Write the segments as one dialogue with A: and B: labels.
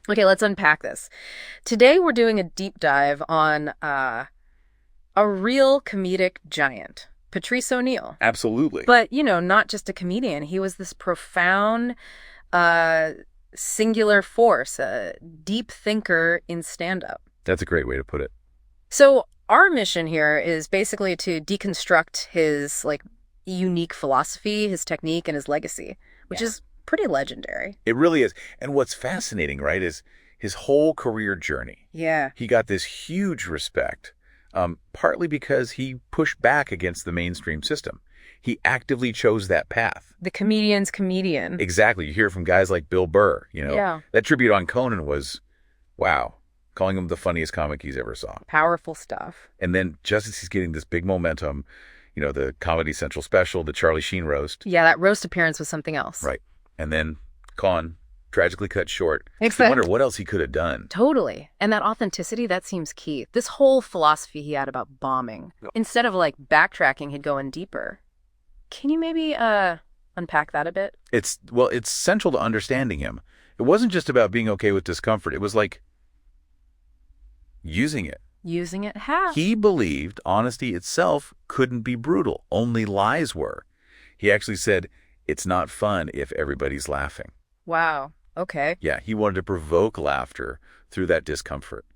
A: Okay, let's unpack this. Today we're doing a deep dive on a real comedic giant, Patrice O'Neal.
B: Absolutely.
A: But, not just a comedian. He was this profound, uh, singular force, a deep thinker in stand-up.
B: That's a great way to put it.
A: So our mission here is basically to deconstruct his, unique philosophy, his technique, and his legacy, which
B: Yeah.
A: is pretty legendary.
B: It really is. And what's fascinating, right, is his whole career journey.
A: Yeah.
B: He got this huge respect, partly because he pushed back against the mainstream system. He actively chose that path.
A: The comedian's comedian.
B: Exactly. You hear from guys like Bill Burr,
A: Yeah.
B: That tribute on Conan was, wow, calling him the funniest comic he's ever saw.
A: Powerful stuff.
B: And then just as he's getting this big momentum, the Comedy Central special, the Charlie Sheen roast.
A: Yeah, that roast appearance was something else.
B: Right. And then Con tragically cut short.
A: Exactly.
B: I wonder what else he could have done.
A: Totally. And that authenticity, that seems key. This whole philosophy he had about bombing. Instead of backtracking, he'd go in deeper. Can you maybe unpack that a bit?
B: It's central to understanding him. It wasn't just about being okay with discomfort. It was like using it.
A: Using it how?
B: He believed honesty itself couldn't be brutal. Only lies were. He actually said, it's not fun if everybody's laughing.
A: Wow. Okay.
B: Yeah, he wanted to provoke laughter through that discomfort.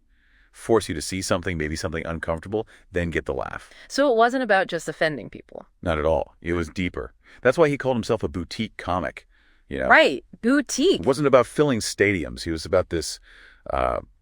B: Force you to see something, maybe something uncomfortable, then get the laugh.
A: So it wasn't about just offending people.
B: Not at all. It was deeper. That's why he called himself a boutique comic.
A: Right. Boutique.
B: It wasn't about filling stadiums. He was about this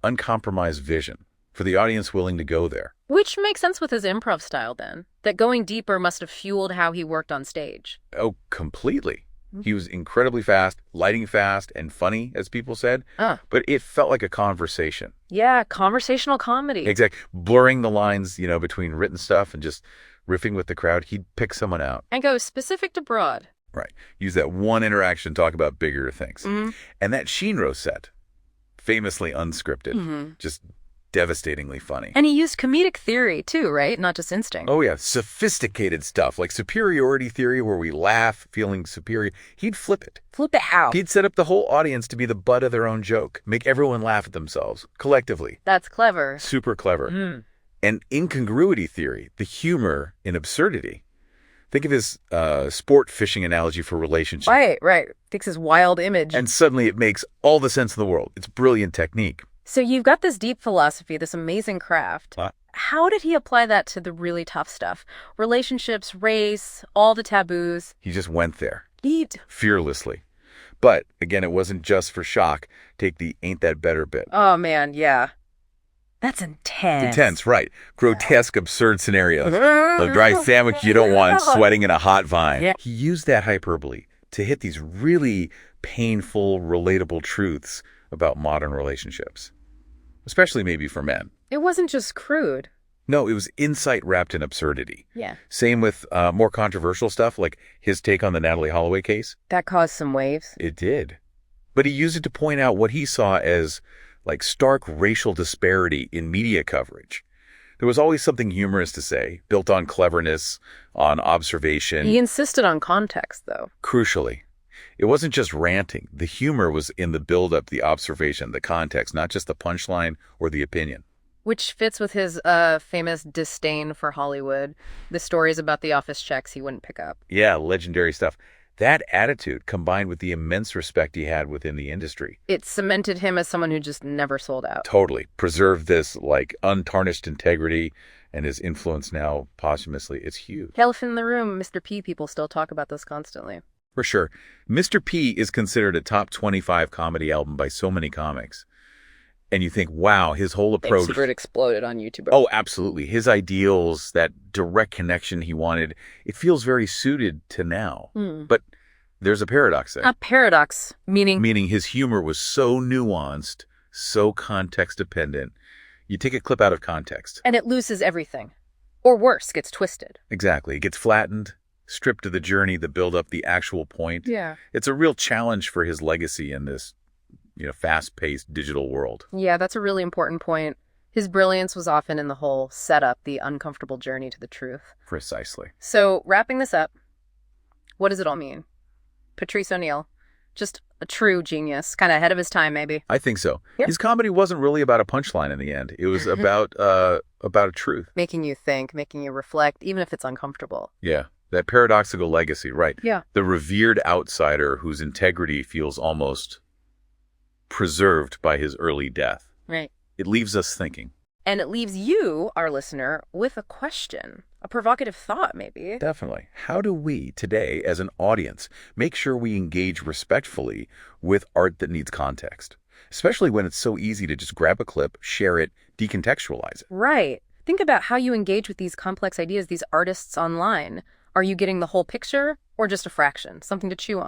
B: uncompromised vision for the audience willing to go there.
A: Which makes sense with his improv style then. That going deeper must have fueled how he worked on stage.
B: Oh, completely. He was incredibly fast, lighting fast, and funny, as people said. But it felt like a conversation.
A: Yeah, conversational comedy.
B: Exactly. Blurring the lines, between written stuff and just riffing with the crowd. He'd pick someone out.
A: And go specific to broad.
B: Right. Use that one interaction, talk about bigger things.
A: Mm-hmm.
B: And that Sheen roast set, famously unscripted, just devastatingly funny.
A: And he used comedic theory too, right? Not just instinct.
B: Oh, yeah. Sophisticated stuff like superiority theory where we laugh feeling superior. He'd flip it.
A: Flip it how?
B: He'd set up the whole audience to be the butt of their own joke, make everyone laugh at themselves collectively.
A: That's clever.
B: Super clever. And incongruity theory, the humor in absurdity. Think of his sport fishing analogy for relationships.
A: Right. Takes his wild image.
B: And suddenly it makes all the sense in the world. It's brilliant technique.
A: So you've got this deep philosophy, this amazing craft. How did he apply that to the really tough stuff? Relationships, race, all the taboos.
B: He just went there.
A: Neat.
B: Fearlessly. But, again, it wasn't just for shock. Take the ain't that better bit.
A: Oh, man, yeah. That's intense.
B: Intense, right. Grotesque, absurd scenarios. The dry sandwich you don't want sweating in a hot vine.
A: Yeah.
B: He used that hyperbole to hit these really painful, relatable truths about modern relationships. Especially maybe for men.
A: It wasn't just crude.
B: No, it was insight wrapped in absurdity.
A: Yeah.
B: Same with more controversial stuff, like his take on the Natalie Holloway case.
A: That caused some waves.
B: It did. But he used it to point out what he saw as stark racial disparity in media coverage. There was always something humorous to say, built on cleverness, on observation.
A: He insisted on context, though.
B: Crucially. It wasn't just ranting. The humor was in the build-up, the observation, the context, not just the punchline or the opinion.
A: Which fits with his famous disdain for Hollywood, the stories about the office checks he wouldn't pick up.
B: Yeah, legendary stuff. That attitude, combined with the immense respect he had within the industry.
A: It cemented him as someone who just never sold out.
B: Totally. Preserved this, untarnished integrity, and his influence now, posthumously, it's huge.
A: Elephant in the room, Mr. P people still talk about this constantly.
B: For sure. Mr. P is considered a top 25 comedy album by so many comics. And you think, wow, his whole approach.
A: It exploded on YouTube.
B: Oh, absolutely. His ideals, that direct connection he wanted, it feels very suited to now. But there's a paradox there.
A: A paradox, meaning?
B: Meaning his humor was so nuanced, so context dependent. You take a clip out of context.
A: And it loses everything. Or worse, gets twisted.
B: Exactly. It gets flattened, stripped of the journey, the build up, the actual point.
A: Yeah.
B: It's a real challenge for his legacy in this fast-paced digital world.
A: Yeah, that's a really important point. His brilliance was often in the whole setup, the uncomfortable journey to the truth.
B: Precisely.
A: So, wrapping this up, what does it all mean? Patrice O'Neal, Just a true genius, kind of ahead of his time, maybe.
B: I think so.
A: Yeah.
B: His comedy wasn't really about a punchline in the end. It was about a truth.
A: Making you think, making you reflect, even if it's uncomfortable.
B: Yeah. That paradoxical legacy, right?
A: Yeah.
B: The revered outsider whose integrity feels almost preserved by his early death.
A: Right.
B: It leaves us thinking.
A: And it leaves you, our listener, with a question, a provocative thought, maybe.
B: Definitely. How do we, today, as an audience, make sure we engage respectfully with art that needs context? Especially when it's so easy to just grab a clip, share it, decontextualize it.
A: Right. Think about how you engage with these complex ideas, these artists online. Are you getting the whole picture or just a fraction, something to chew on?